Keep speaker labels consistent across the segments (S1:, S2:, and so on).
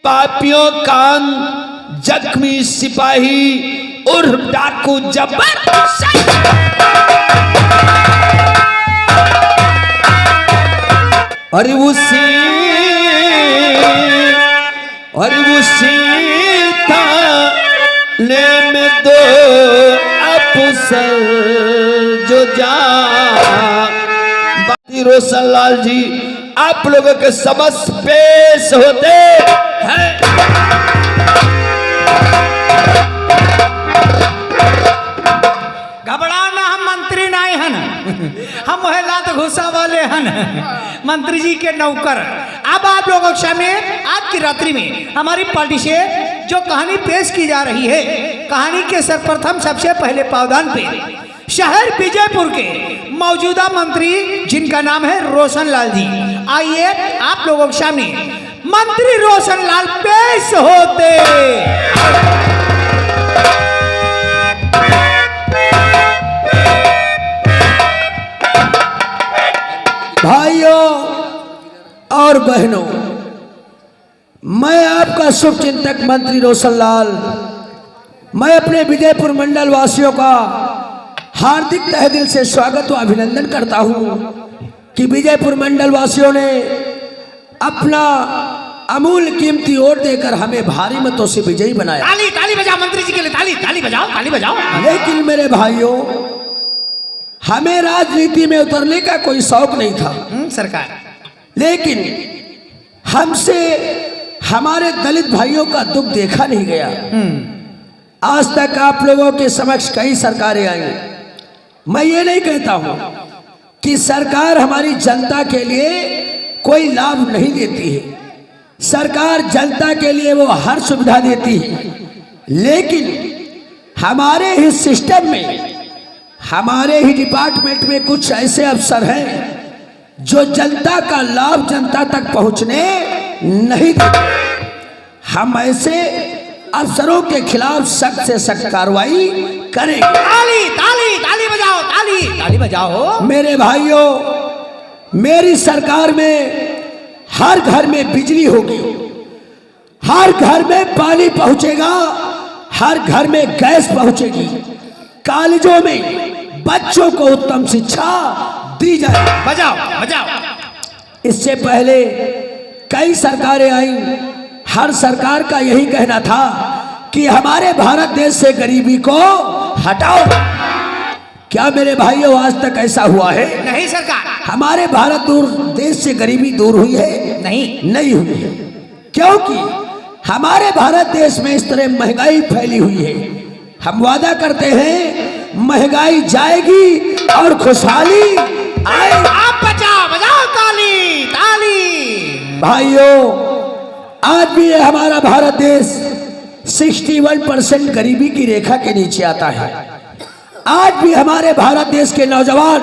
S1: पापियों कान जख्मी सिपाही उर्फ डाकू जब्बर और उसी थाने में दो अफसर जो जा रोशन लाल जी आप लोगों के समक्ष पेश होते हैं।
S2: घबराना, हम मंत्री नहीं हन, हम महिला घुसा वाले हन, मंत्री जी के नौकर। अब आप लोगों के सामने आज की रात्रि में हमारी पार्टी से जो कहानी पेश की जा रही है, कहानी के सर्वप्रथम सबसे पहले पावदान पे शहर विजयपुर के मौजूदा मंत्री जिनका नाम है रोशन लाल जी, आइए आप लोगों के सामने मंत्री रोशन लाल पेश होते।
S1: भाइयों और बहनों, मैं आपका शुभचिंतक मंत्री रोशन लाल, मैं अपने विजयपुर मंडल वासियों का हार्दिक तहे दिल से स्वागत व अभिनंदन करता हूं कि विजयपुर मंडल वासियों ने अपना अमूल्य कीमती वोट देकर हमें भारी मतों से विजयी बनाया।
S2: ताली ताली बजाओ मंत्री जी के लिए, ताली ताली बजाओ, ताली बजाओ।
S1: लेकिन मेरे भाइयों, हमें राजनीति में उतरने का कोई शौक नहीं था
S2: सरकार, लेकिन
S1: हमसे हमारे दलित भाइयों का दुख देखा नहीं गया। आज तक आप लोगों के समक्ष कई सरकारें आई, मैं ये नहीं कहता हूं कि सरकार हमारी जनता के लिए कोई लाभ नहीं देती है, सरकार जनता के लिए वो हर सुविधा देती है, लेकिन हमारे ही सिस्टम में, हमारे ही डिपार्टमेंट में कुछ ऐसे अफसर हैं जो जनता का लाभ जनता तक पहुंचने नहीं देते। हम ऐसे अफसरों के खिलाफ सख्त से सख्त कार्रवाई करेंगे।
S2: ताली ताली ताली बजाओ, ताली ताली बजाओ।
S1: मेरे भाइयों, मेरी सरकार में हर घर में बिजली होगी, हर घर में पानी पहुंचेगा, हर घर में गैस पहुंचेगी, कॉलेजों में बच्चों को उत्तम शिक्षा दी जाए।
S2: बजाओ बजाओ।
S1: इससे पहले कई सरकारें आई, हर सरकार का यही कहना था कि हमारे भारत देश से गरीबी को हटाओ। क्या मेरे भाइयों आज तक ऐसा हुआ है?
S2: नहीं सरकार।
S1: हमारे भारत देश से गरीबी दूर हुई है? नहीं हुई है, क्योंकि हमारे भारत देश में इस तरह महंगाई फैली हुई है। हम वादा करते हैं महंगाई जाएगी और खुशहाली आएगी।
S2: आप बजाओ बजाओ, ताली ताली।
S1: भाइयों, आज भी हमारा भारत देश 61% गरीबी की रेखा के नीचे आता है। आज भी हमारे भारत देश के नौजवान,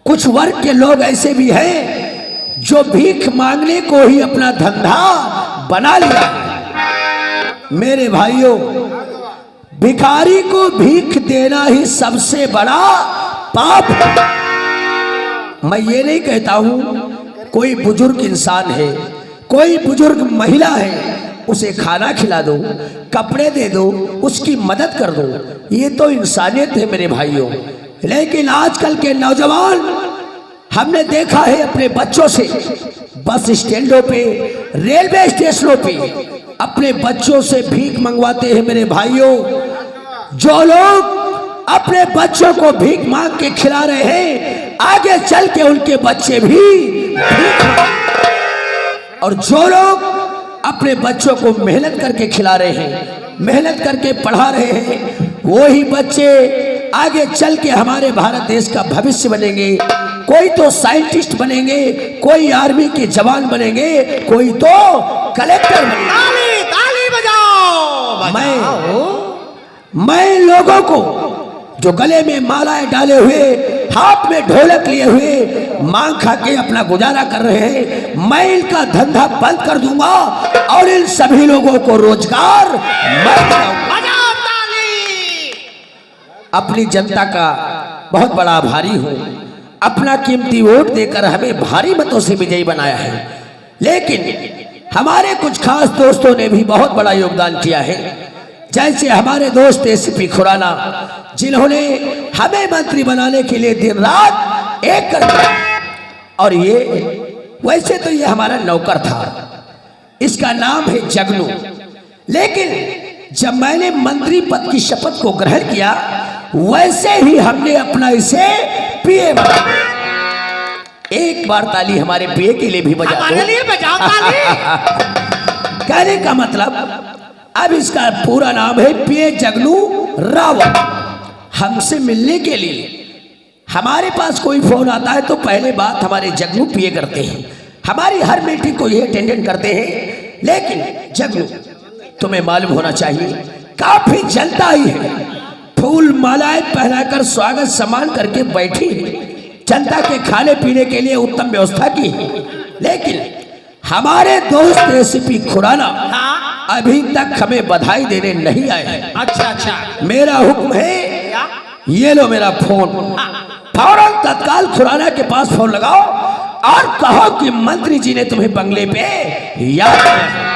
S1: कुछ वर्ग के लोग ऐसे भी हैं जो भीख मांगने को ही अपना धंधा बना लिया। मेरे भाइयों, भिखारी को भीख देना ही सबसे बड़ा पाप है। मैं ये नहीं कहता हूं कोई बुजुर्ग इंसान है, कोई बुजुर्ग महिला है, उसे खाना खिला दो, कपड़े दे दो, उसकी मदद कर दो, ये तो इंसानियत है मेरे भाइयों। लेकिन आजकल के नौजवान, हमने देखा है अपने बच्चों से बस स्टैंडों पे, रेलवे स्टेशनों पे अपने बच्चों से भीख मंगवाते हैं। मेरे भाइयों, जो लोग अपने बच्चों को भीख मांग के खिला रहे हैं, आगे चल के उनके बच्चे भी भीख, और जो लोग अपने बच्चों को मेहनत करके खिला रहे हैं, मेहनत करके पढ़ा रहे हैं, वो ही बच्चे आगे चल के हमारे भारत देश का भविष्य बनेंगे। कोई तो साइंटिस्ट बनेंगे, कोई आर्मी के जवान बनेंगे, कोई तो कलेक्टर बनेंगे।
S2: ताली ताली बजाओ।
S1: मैं लोगों को जो गले में मालाएं डाले हुए, हाथ में ढोलक लिए हुए मांग खा के अपना गुजारा कर रहे हैं, मैं इनका धंधा बंद कर दूंगा और इन सभी लोगों को रोजगार मैं दूंगा। अपनी जनता का बहुत बड़ा आभारी हूं, अपना कीमती वोट देकर हमें भारी मतों से विजयी बनाया है। लेकिन हमारे कुछ खास दोस्तों ने भी बहुत बड़ा योगदान किया है, जैसे हमारे दोस्त एसीपी खुराना, जिन्होंने हमें मंत्री बनाने के लिए दिन रात एक कर दिया। और ये वैसे तो ये हमारा नौकर था, इसका नाम है जगनू, लेकिन जब मैंने मंत्री पद की शपथ को ग्रहण किया वैसे ही हमने अपना इसे पीए बनाया। एक बार ताली हमारे पीए के लिए भी बजा दो।
S2: हमारे लिए बजाओ ताली।
S1: कहने का मतलब अब इसका पूरा नाम है पीए जगनू रावत। हमसे मिलने के लिए हमारे पास कोई फोन आता है तो पहले बात हमारे जगनू पीए करते हैं, हमारी हर मीटिंग को ये अटेंडेंट करते हैं। लेकिन जगनू, तुम्हें मालूम होना चाहिए काफी जनता आई है, फूल मालाएं पहनाकर स्वागत सम्मान करके बैठी है, जनता के खाने पीने के लिए उत्तम व्यवस्था की है। लेकिन हमारे दोस्त एसीपी खुराना अभी तक हमें बधाई देने नहीं आए हैं।
S2: अच्छा अच्छा,
S1: मेरा हुक्म है, ये लो मेरा फोन, फौरन तत्काल खुराना के पास फोन लगाओ और कहो कि मंत्री जी ने तुम्हें बंगले पे याद किया।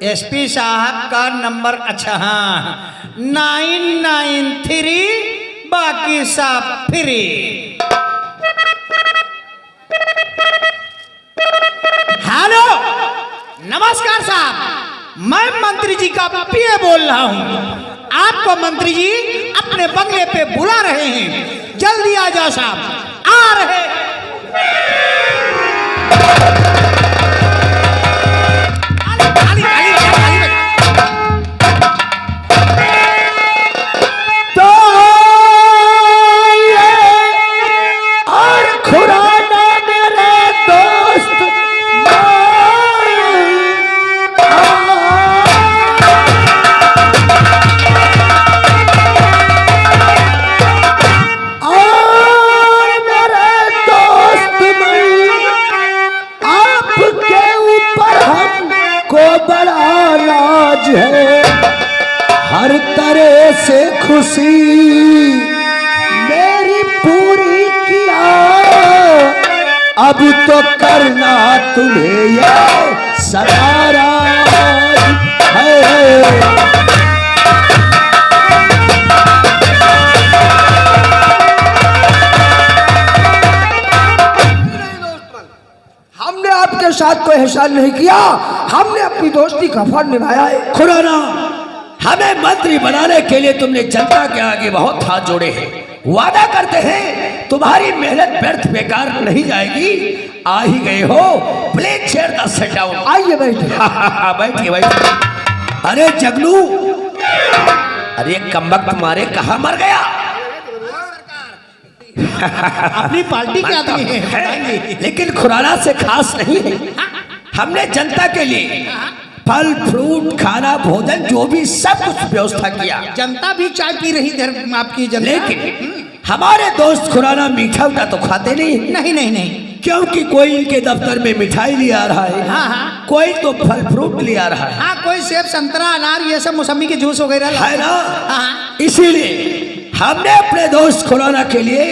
S2: एसपी साहब का नंबर, अच्छा हाँ, 993, बाकी सब फ्री। हेलो, नमस्कार साहब, मैं मंत्री जी का पीए बोल रहा हूँ। आपको मंत्री जी अपने बंगले पे बुला रहे हैं, जल्दी आ जाओ साहब, आ रहे।
S1: हर तरह से खुशी मेरी पूरी किया, अब तो करना तुम्हें ये सतारा है।
S3: हमने आपके साथ कोई एहसान नहीं किया, हमने अपनी दोस्ती का फर्ज निभाया है।
S1: खुराना, हमें मंत्री बनाने के लिए तुमने जनता के आगे बहुत हाथ जोड़े हैं। वादा करते हैं तुम्हारी मेहनत व्यर्थ बेकार नहीं जाएगी। आ ही गए हो, please share the set down.
S3: आइए बैठिए।
S1: बैठिए बैठिए। अरे जगनू, अरे कमबख्त तुम्हारे कहाँ मर गया?
S2: अपनी पार्टी के आदमी है,
S1: लेकिन खुराना से खास नहीं है। हमने जनता के लिए फल फ्रूट खाना भोजन जो भी सब कुछ व्यवस्था किया।
S2: जनता भी चाय पी रही इधर आपकी जनता।
S1: लेकिन हमारे दोस्त खुराना मीठा उठा तो खाते नहीं।
S2: नहीं नहीं नहीं,
S1: क्योंकि कोई इनके दफ्तर में मिठाई ले आ रहा है,
S2: हाँ हाँ,
S1: कोई तो फल फ्रूट ले आ रहा है,
S2: हाँ, कोई सेब संतरा अनार ये सब मौसमी के जूस वगैरह
S1: है ना।
S2: हाँ।
S1: इसीलिए हमने अपने दोस्त खुराना के लिए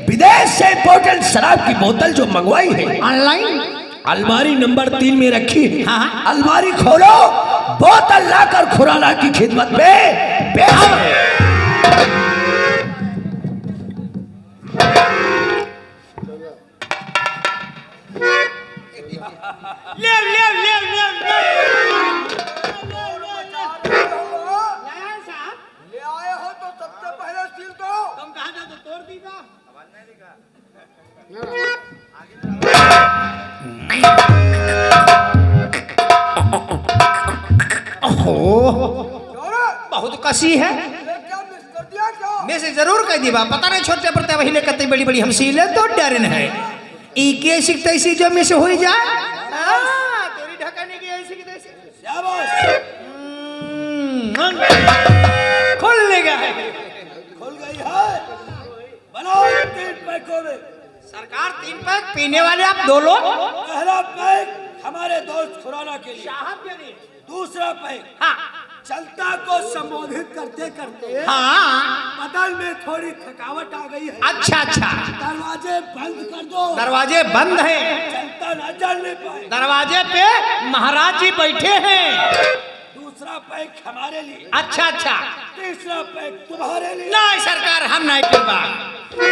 S1: विदेश से इम्पोर्टेंट शराब की बोतल जो मंगवाई है,
S2: ऑनलाइन
S1: अलमारी नंबर 3 में रखी है।
S2: हाँ।
S1: अलमारी खोलो, बोतल लाकर खुराना की खिदमत में पेश।
S2: ले ले ले ले
S3: ले आए हो तो सबसे पहले सील दो।
S2: तुम कहा था तो तोड़ दी था। बहुत कसी है,
S3: क्या मिस कर दिया क्या?
S2: मैं से जरूर कह दी बा, पता नहीं छोटे पड़ते वही ले कते बड़ी बड़ी हम सीले तो डरन है। ई के सिक तैसी जो में से हो जाए, तेरी ढकाने की ऐसी की तैसी खोल लेगा है।
S1: खुल गई है। बनाओ 3 पैकों में।
S2: सरकार 3 पैक पीने वाले आप 2 लोग।
S1: पहला पैक हमारे दोस्त खुराना के लिए,
S2: साहब के लिए।
S1: दूसरा पैक
S2: हाँ,
S1: जनता को संबोधित करते करते
S2: हाँ
S1: बदल में थोड़ी थकावट आ गई है।
S2: अच्छा अच्छा,
S1: दरवाजे बंद कर दो,
S2: दरवाजे बंद है,
S1: जनता न चलने पाए।
S2: दरवाजे पे महाराज जी बैठे हैं।
S1: दूसरा पैक हमारे लिए,
S2: अच्छा अच्छा,
S1: तीसरा पैक तुम्हारे लिए।
S2: नहीं सरकार हम नहीं पीवा,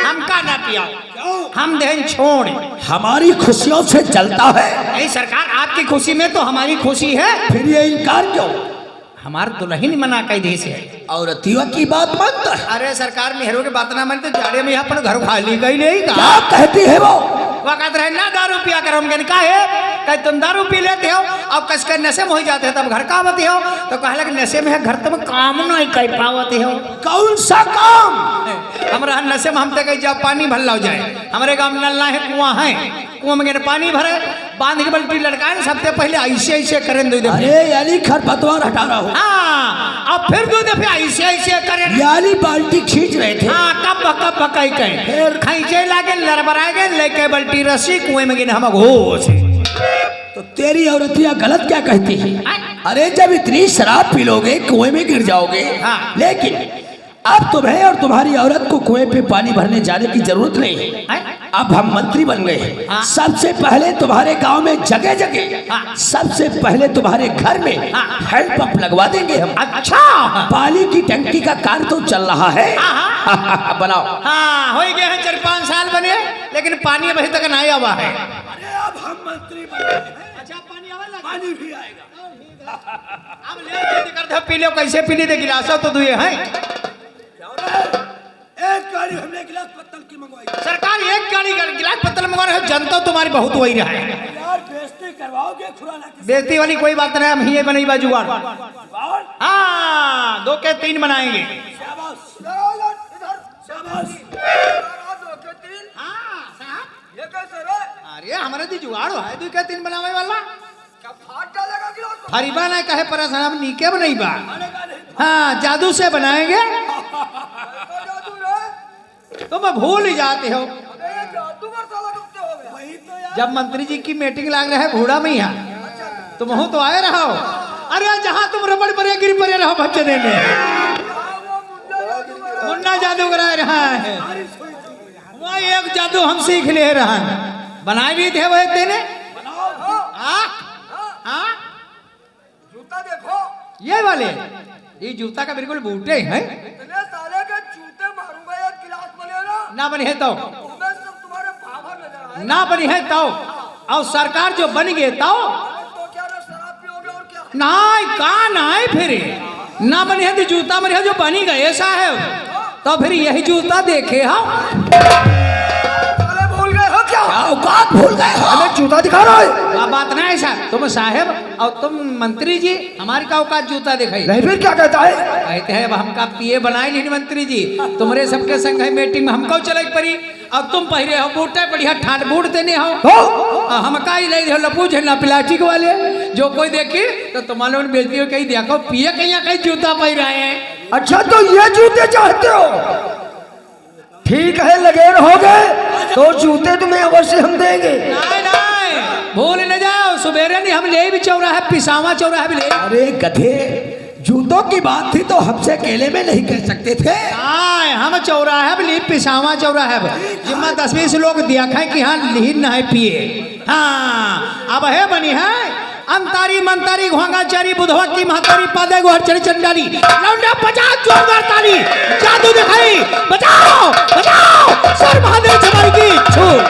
S2: हमका ना पियाओ,
S1: क्यों?
S2: हम देन छोड़।
S1: हमारी खुशियों से जलता है,
S2: नहीं सरकार आपकी खुशी में तो हमारी खुशी है।
S1: फिर ये इनकार क्यों?
S2: हमार दुल्हन मना कई दी से।
S1: औरतियों की बात मानता है।
S2: अरे सरकार मेहरों की बात ना मानते जाड़े में अपन घर खाली गई नहीं का
S1: क्या कहती है वो?
S2: वक़्त रहे ना दारू पिया कर हम का है कहीं तुम दारू पी लेते हो और कस कर नशे में हो जाते हो तब घर का आवते हो तो कहला कि नशे में है घर तुम काम नहीं कर पावते हो।
S1: कौन सा काम?
S2: हमारा नशे में हम तक जब पानी भर लो जाए हमारे गाँव में नल्ला है कुआं है कुआं में पानी भरे बांध के बल्टी लटकाए सबसे पहले ऐसे ऐसे करें दो दफे।
S1: अरे यानी खरपतवार हटा रहा हो।
S2: हाँ अब फिर दो दफे ऐसे ऐसे करें
S1: यानी बाल्टी खींच रहे थे।
S2: हाँ कब कई कहीं खींचे लागे लड़बड़ाए गए लेके बल्टी रस्सी कुएं में गिने हम घोष।
S1: तो तेरी औरतियां गलत क्या कहती है? अरे जब इतनी शराब पी लोगे कुएं में गिर जाओगे।
S2: हाँ।
S1: लेकिन अब तुम्हें और तुम्हारी औरत को कुएं पे पानी भरने जाने की जरूरत नहीं है। अब हम मंत्री बन गए।
S2: हाँ।
S1: सबसे पहले तुम्हारे गांव में जगह जगह
S2: हाँ।
S1: सबसे पहले तुम्हारे घर में
S2: हाँ।
S1: हैंडपंप लगवा देंगे हम।
S2: अच्छा
S1: पानी की टंकी का कार्य तो चल रहा है। बनाओ।
S2: हाँ हो गए हैं 4-5 साल बने लेकिन पानी अभी तक नहीं आवा है।
S1: अरे अब हम मंत्री बन गए हैं।
S2: अच्छा पानी आवा
S1: पानी भी आएगा।
S2: अब ले कर दो पी लो कैसे पीने दे गिलास तो दुए हैं।
S1: एक गाड़ी हमने गिलास पत्तल की मंगवाई।
S2: सरकार एक गाड़ी गिलास पत्तल मंगवा रहे हो जनता तुम्हारी बहुत वही रहा है।
S1: यार बेइज्जती करवाओगे खुराना की।
S2: बेइज्जती वाली कोई बात नहीं हम ही बनी बाजुआर।
S1: बाल?
S2: हाँ 2 के 3 बनाएंगे।
S1: शाबाश। शाबाश।
S2: हाँ साहब
S3: ये कैसे रे?
S2: अरे हमारे दी जुगाड़ है 2 के 3 बनावे वाला
S3: क्या फाट डालेगा गिलास को?
S2: हरीबा नहीं कहे परेशान हम नीके बनाई बा।
S1: मानेगा नहीं।
S2: हाँ जादू से बनाएंगे
S3: तो जादू रे?
S2: तो मैं भूल ही जाते हो।
S3: अबे ये जादूगर साला कब से हो गया?
S1: वही तो यार।
S2: जब मंत्री जी की मीटिंग लग रहा है घोड़ा में यहाँ तुम हो तो आए रहो। अरे जहाँ तुम रबड़ परे गिर परे रहो बच्चे देने
S3: हाँ, वो मुंडा जादूगर है।
S2: मुन्ना जादू करा रहा है वो एक जादू हम सीख ले रहा है बनाए भी थे वह तेने। हाँ हाँ
S3: जूता देखो
S2: ये वाले ये जूता का बिल्कुल बूटे हैं।
S3: इतने साले के जूते मारूंगा एक गिलास बनेगा
S2: ना बनी है तो
S3: तुम्हें सब तुम्हारे भावर नजर आए
S2: ना बनी है तो और सरकार जो बन गए तो
S3: तो क्या ना शराब पियोगे और क्या?
S2: नाई का नाई फिर ना बनी है तो जूता बनी है जो बनी गए साहब तो फिर यही जूता देखे हम।
S3: साले भूल गए हो क्या?
S1: क्या औकात भूल गए हो?
S3: हमें जूता दिखा रहा है।
S2: क्या बात ना ऐसा तुम साहेब और तुम मंत्री जी हमारी का औकात जूता दिखाई
S3: नहीं फिर क्या कहता है?
S2: कहते हैं अब हमका पीए बनाए नहीं मंत्री जी तुम्हारे सबके संग है मीटिंग में हमको चले पड़ी अब तुम पहले हो बूटे बढ़िया ठाट बूट देने हो हमका ही ले हो लपू झेलना प्लास्टिक वाले जो कोई देखी तो तुम्हारे बेचती हो कहीं देखो पिए कहीं जूता पहन रहे हैं।
S3: अच्छा तो ये जूते चाहते हो? ठीक है लगे रहोगे तो जूते तुम्हें अवश्य हम देंगे।
S2: नहीं नहीं भूल न जाओ सवेरे नहीं हम ले भी चौराहा पिसावा चौराहा भी ले।
S1: अरे गधे जूतों की बात थी तो हमसे अकेले में नहीं कर सकते थे।
S2: आए हम चौराहे ली पिसावा चौराहे जिम्मा 10-20 लोग देखा कि हाँ लीन नहीं पिए। हाँ अब है बनी है अंतारी मंतारी घोंगाचारी बुधवा की महतारी पादे गोहर चढ़ी चंडाली लौंडा 50 जोरदार ताली जादू दिखाई बचाओ बचाओ सर महादेव चमारी की छूट।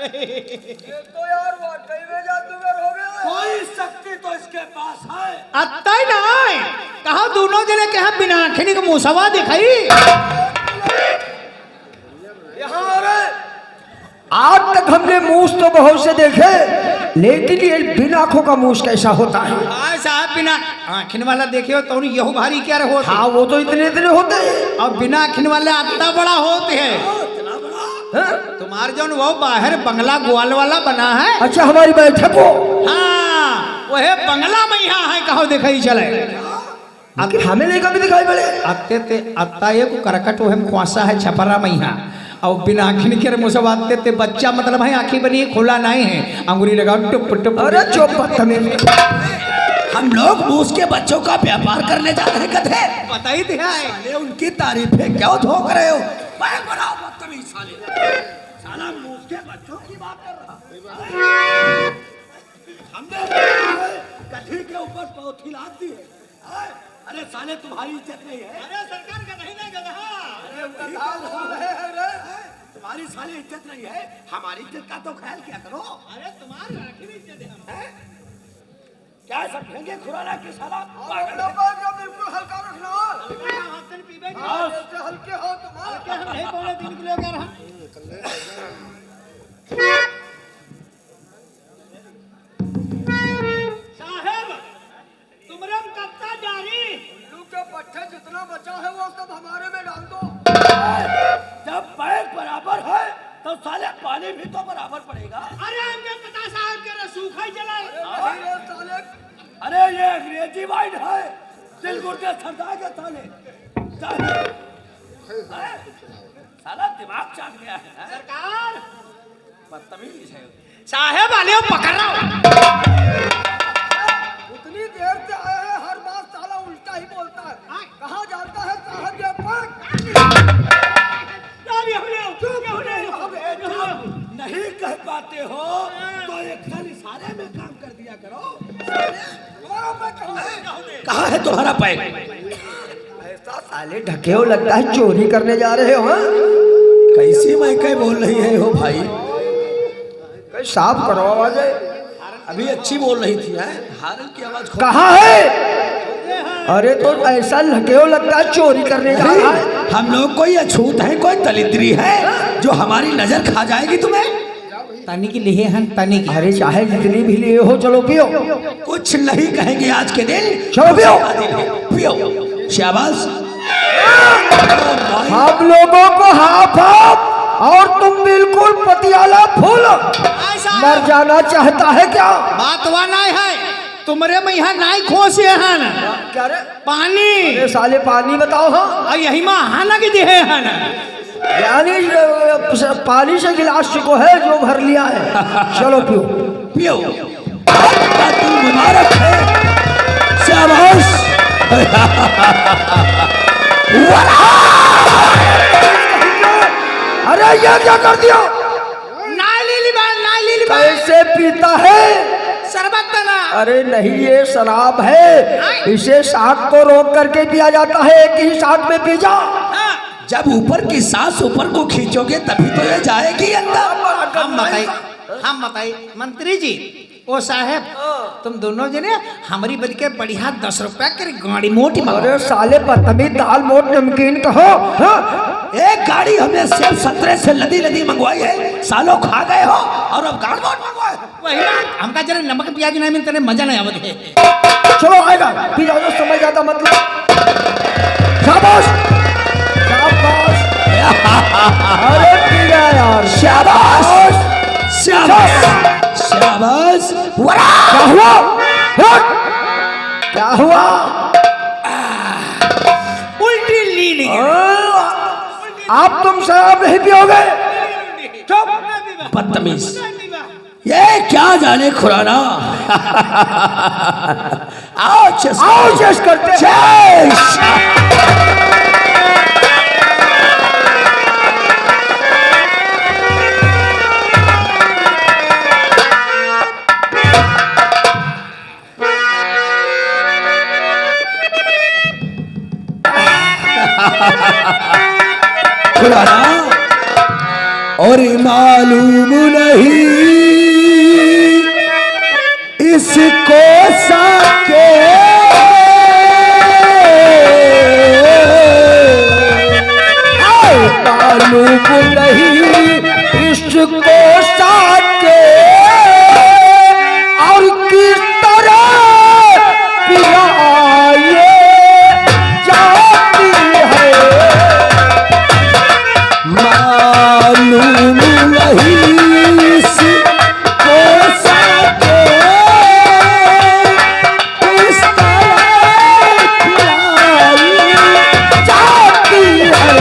S3: ये तो यार वाकई में जादूगर हो गया।
S1: कोई शक्ति तो इसके पास है।
S2: अत्ता ही नहीं कहा दोनों जने कहा बिना खिनी को मुसवा दिखाई।
S3: यहाँ आ रहे। आज तक हमने मूस तो बहुत से देखे लेकिन ये बिना आंखों का मूस कैसा होता है?
S2: आए साहब बिना आँखिन वाला देखे हो तो यह भारी क्या रहो
S3: हाँ वो तो इतने इतने होते हैं।
S2: और बिना आँखिन वाले अत्ता बड़ा होते हैं। तुम्हारे जो वो बाहर बंगला ग्वाल वाला बना है
S3: अच्छा हमारी बैठक हो।
S2: हाँ वह बंगला में यहाँ है कहो दिखाई चले
S3: आखिर हमें नहीं कभी दिखाई पड़े।
S2: अत्ते ते अत्ता ये को करकट वो हम कुआसा है छपरा में यहाँ और बिना आँखी के मुसवाते ते बच्चा मतलब है आँखी बनी खोला नहीं है अंगूरी लगाओ टुप टुप।
S3: अरे चुप बदतमीज।
S1: हम लोग मूस के बच्चों का व्यापार करने जा रहे हैं कथे।
S2: पता ही था
S1: साले उनकी तारीफें क्यों ठोक रहे हो? बैग बनाओ बदतमीज साले। साला मूस के बच्चों की बात कर रहा। हमने कथी के ऊपर पौथी लाद दी है। अरे साले तुम्हारी इज्जत नहीं है।
S2: अरे सरकार का नहीं ना गधा।
S1: तुम्हारी साली इज्जत नहीं है, हमारी इज्जत का तो ख्याल क्या करो।
S2: अरे तुम्हारी आखिर इज्जत है
S1: क्या समझेंगे खुराना की साला?
S3: बिल्कुल हल्का रखना।
S2: हल्के हो तुम। हम नहीं बोले 3 किलो कर हम। साहब तुमरम कत्ता जारी।
S3: के पट्टे जितना बचा है वो सब हमारे में डाल दो।
S1: जब बैग बराबर है तो साले पानी भी तो बराबर पड़ेगा।
S2: अरे हमने पता साहब के सूखा ही जलाए।
S1: अरे ये अंग्रेजी वाइन है, दिल गुर्दे सरदा के साले। साला दिमाग चाट गया है।
S2: सरकार
S1: बदतमीज है।
S2: साहब आले पकड़ रहा हूँ।
S3: उतनी देर से आए हैं, हर बात साला उल्टा ही बोलता है। कहाँ जाता है साहब ये पग?
S1: नहीं कह पाते हो तो एक साल इशारे में काम कर दिया करो। कहाँ है तुम्हारा पैक?
S3: ऐसा साले ढके हो लगता है चोरी करने जा रहे हो।
S1: कैसी मायके बोल रही है हो भाई?
S3: साफ करो आवाज।
S1: अभी अच्छी बोल रही थी है? हारन की आवाज
S3: कहाँ है? अरे तो ऐसा लगे हो लगता है चोरी करने जा रहा है।
S1: हम लोग कोई अछूत है, कोई दलिद्री है जो हमारी नजर खा जाएगी तुम्हें?
S2: तनी की लिए हन तनी की।
S3: अरे चाहे जितनी भी लिए हो चलो पियो।
S1: कुछ नहीं कहेंगे आज के दिन।
S3: चलो पियो
S1: पियो। शाबाश।
S3: हम लोगों को हाफ हाफ और तुम बिल्कुल पतियाला फूल। मर जाना चाहता है क्या?
S2: बात हुआ नहीं है तुम्हारे में यहाँ नहीं खोसे हन।
S3: क्या रे?
S2: पानी।
S3: अरे साले पानी बताओ। हाँ
S2: और यही माँ हाना की दिए हन।
S3: यानी पानी से गिलास को है जो भर लिया है। चलो पियो
S1: पियो। तुम मुबारक है। शाबाश।
S3: अरे ये क्या कर दिया?
S2: नाली
S3: कैसे पीता है?
S2: शरबत देना।
S3: अरे नहीं ये शराब है। इसे शाख को रोक करके पिया जाता है। एक ही शाख में पी जा।
S1: जब ऊपर की सांस ऊपर को खींचोगे तभी तो ये जाएगी अंदर।
S2: हम बताइए मंत्री जी। ओ साहब तुम दोनों जने हमारी बज के बढ़िया 10 रुपया की गाड़ी मोटी मंगाओ।
S3: अरे साले बदतमीज दाल मोट नमकीन कहो।
S1: एक गाड़ी हमने सेब संतरे से लदी लदी मंगवाई है, सालों खा गए हो और अब गाड़ मोट मंगवाए।
S2: वही ना हमका जरा नमक प्याज नहीं मिलते मजा नहीं आवत है।
S3: चलो आएगा पी जाओ। समझ जाता मतलब। शाबाश शाबाश। अरे पी जा यार।
S1: शाबाश शाबाश शाबाश।
S3: क्या हुआ? क्या हुआ?
S2: उल्टी ली
S3: आप तुम शराब नहीं पियोगे?
S1: बदतमीज। ये क्या जाने खुराना। आओ
S3: चेस करते
S1: खुराना। और मालूम नहीं इसको साके
S3: मालूम नहीं इसको साके और किस तरह पिलाए जाती है।
S1: मालूम नहीं इसको साके किस तरह पिलाई जाती है।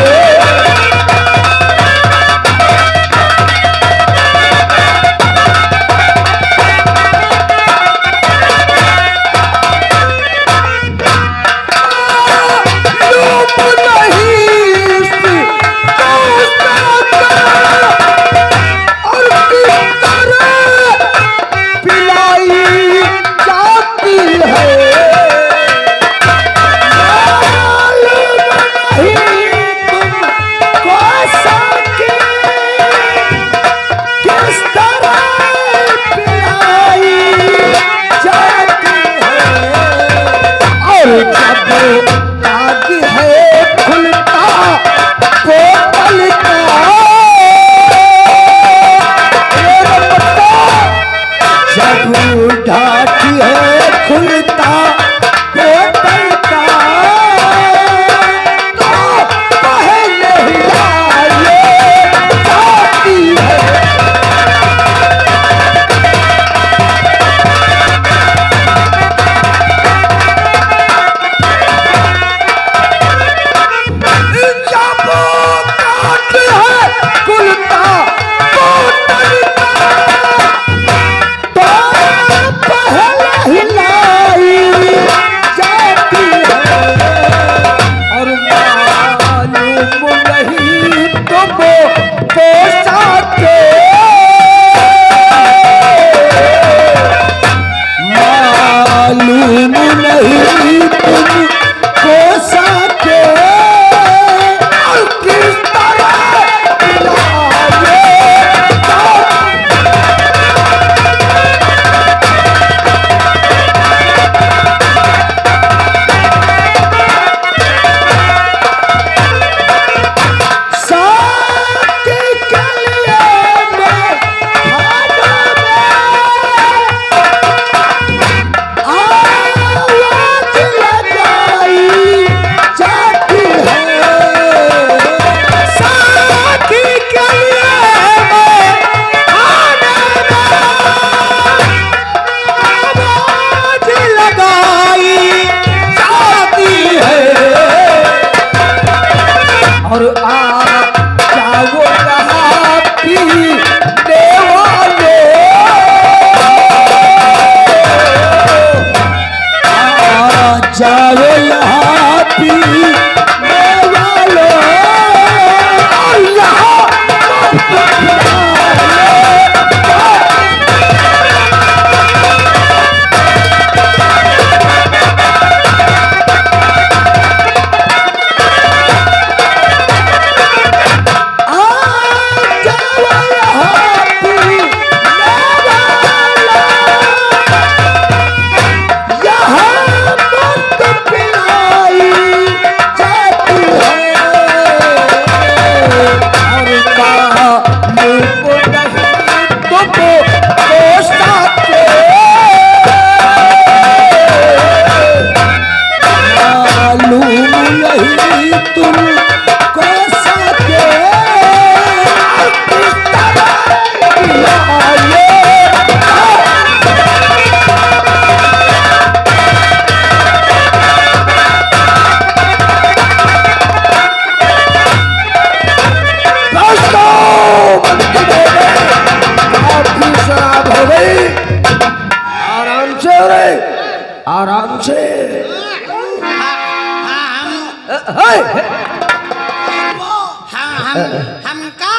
S2: हमका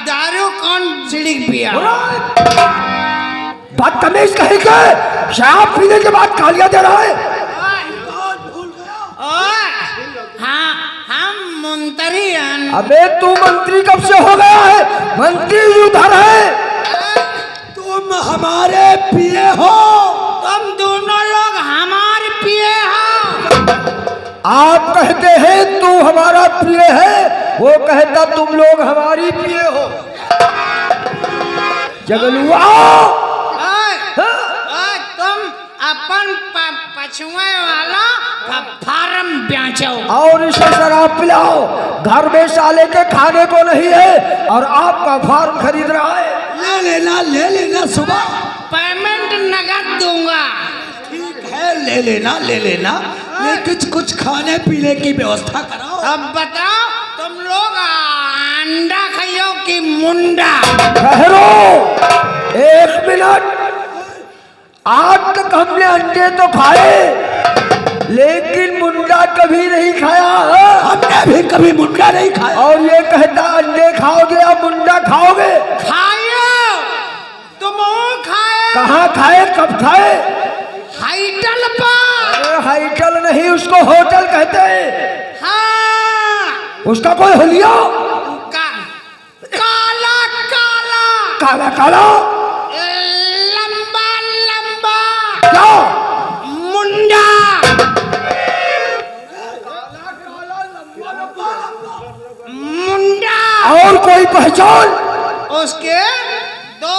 S2: दारू कौन छिड़क पिया?
S3: बदतमीज कहीं के, शराब पीने के बाद गालियां दे रहा है।
S2: हाँ, हम मंत्री हैं।
S3: अबे तू मंत्री कब से हो गया है? मंत्री उधर है।
S1: तुम हमारे पिए हो।
S2: तुम दोनों लोग हमारे पिए हो।
S3: आप कहते हैं तू हमारा प्रिय है, वो कहता तुम लोग हमारी प्रिय हो। जगलुआ
S2: तुम अपन पछुए वाला फार्म बेचो
S3: और इसे शराब पिलाओ। घर में साले के खाने को नहीं है और आपका फार्म खरीद रहा है।
S1: ले लेना सुबह
S2: पेमेंट नगद दूंगा।
S1: ठीक है, ले लेना लेकिन कुछ खाने पीने की व्यवस्था कराओ।
S2: अब बताओ तुम लोग अंडा खाओ कि मुंडा?
S3: ठहरो 1 मिनट। आज तक हमने अंडे तो खाए लेकिन मुंडा कभी नहीं खाया।
S1: हमने भी कभी मुंडा नहीं खाया।
S3: और ये कहता अंडे खाओगे या मुंडा खाओगे?
S2: खाओ तुम खाए।
S3: कहाँ खाए, कब खाए?
S2: हाइटल पर।
S3: अरे हाइटल नहीं, उसको होटल कहते हैं।
S2: हाँ,
S3: उसका कोई होलिया?
S2: काला काला
S3: काला काला
S2: लंबा लंबा
S3: क्या?
S2: मुंडा। मुंडा।
S3: और कोई पहचान?
S2: उसके दो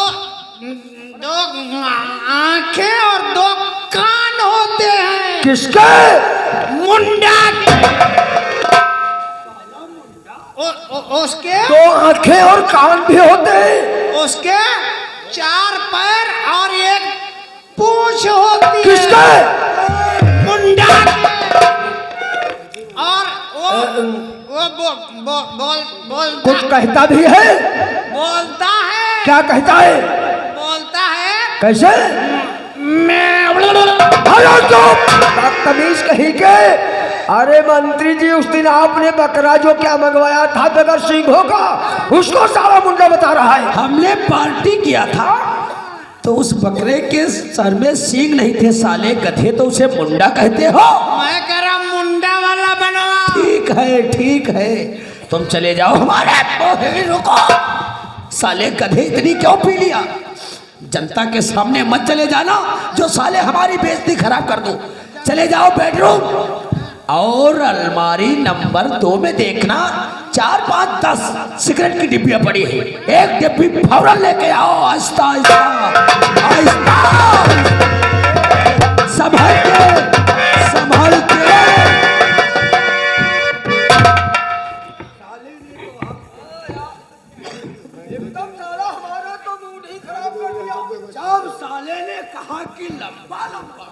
S2: आंखें और 2 कान होते हैं।
S3: किसके?
S2: मुंडा के। उसके
S3: 2 आंखें और कान भी होते हैं।
S2: उसके 4 पैर और 1 पूंछ होती है।
S3: किसके?
S2: मुंडा के। और वो बोल
S3: कुछ कहता भी है?
S2: बोलता है।
S3: क्या कहता है?
S2: बोलता है
S3: कैसे?
S2: मैं
S3: बदतमीज कहीं के। अरे मंत्री जी, उस दिन आपने बकरा जो क्या मंगवाया था बगैर सींगों का, उसको सारा मुंडा बता रहा है।
S1: हमने पार्टी किया था तो उस बकरे के सर में सींग नहीं थे साले गधे, तो उसे मुंडा कहते हो?
S2: मैं कह रहा मुंडा वाला बनवा।
S1: ठीक है तुम चले जाओ हमारे। रुको साले गधे, इतनी क्यों पी लिया? जनता के सामने मत चले जाना जो साले हमारी बेइज्जती खराब कर दो। चले जाओ बेडरूम और अलमारी नंबर 2 में देखना 4, 5, 10 सिगरेट की डिब्बियां पड़ी है। एक डिब्बी फौरन लेके आओ। आहिस्ता आहिस्ता आहिस्ता, संभाल के संभाल के।
S3: एकदम साला हमारा तो मूड ही खराब कर दिया।
S1: जब साले ने कहा कि लंबा लंबा